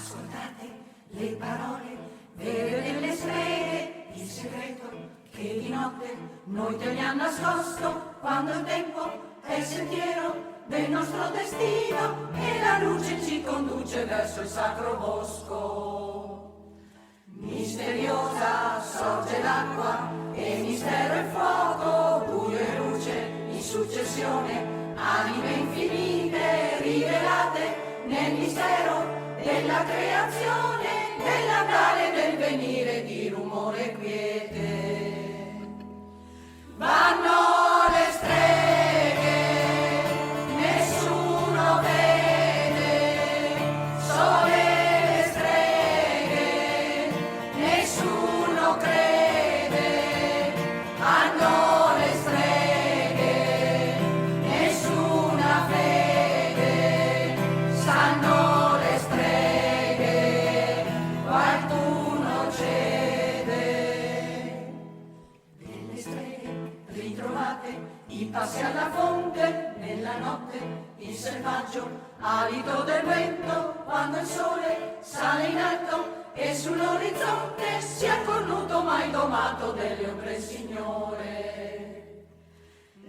Ascoltate le parole vere delle streghe, il segreto che di notte noi teniamo nascosto, quando il tempo è il sentiero del nostro destino e la luce ci conduce verso il sacro bosco. Misteriosa sorge l'acqua e mistero è fuoco, buio e luce in successione, anime infinite rivelate nel mistero della creazione, dell'andare e del venire di rumore quiete. Vanno le streghe, nessuno vede, sole le streghe, nessuno crede. Hanno le streghe, nessuna fede, sanno le streghe, qualcuno cede. Delle streghe ritrovate i passi alla fonte, nella notte il selvaggio alito del vento, quando il sole sale in alto e sull'orizzonte si è cornuto mai domato delle ombre signore.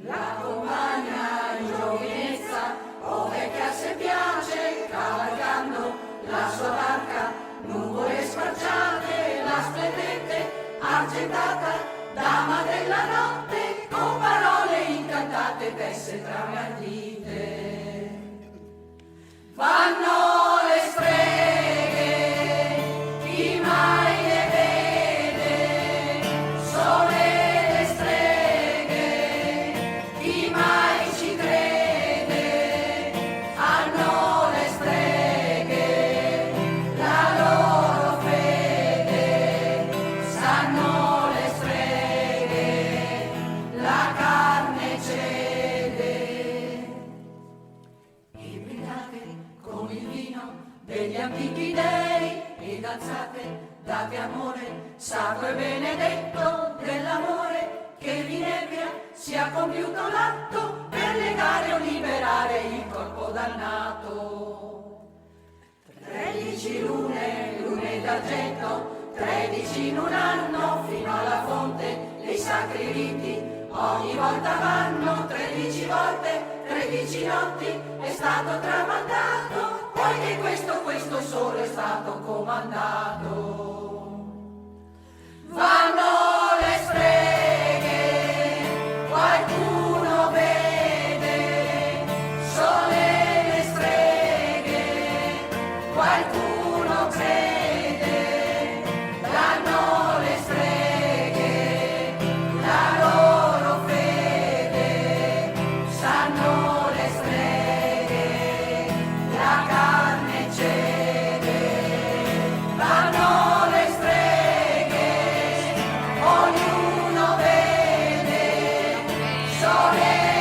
La compagna in giovinezza, ove che a se piace, cavalcando la sua barca, nuvole sfacciate, la splendente, argentata, dama della notte, con parole incantate, tesse trame ardite. Vanno le streghe, chi mai le vede, sole le streghe, chi mai ci crede. Hanno le streghe, la loro fede, sanno le streghe, la carne cede. E brindate con il vino degli antichi dei ed alzate, date amore, sacro e benedetto dell'amore che vi inebbia, sia compiuto l'atto per legare o liberare il corpo dannato. 13 lune, lune d'argento, 13 in un anno, fino alla fonte dei sacri riti, ogni volta vanno 13 volte, 13 notti è stato tramandato, poiché questo solo è stato comandato. Vanno le streghe, qualcuno vede, sole le streghe, qualcuno crede. Danno le streghe, la loro fede, sanno le streghe, la carne cede. Vanno le streghe, ognuno vede, sole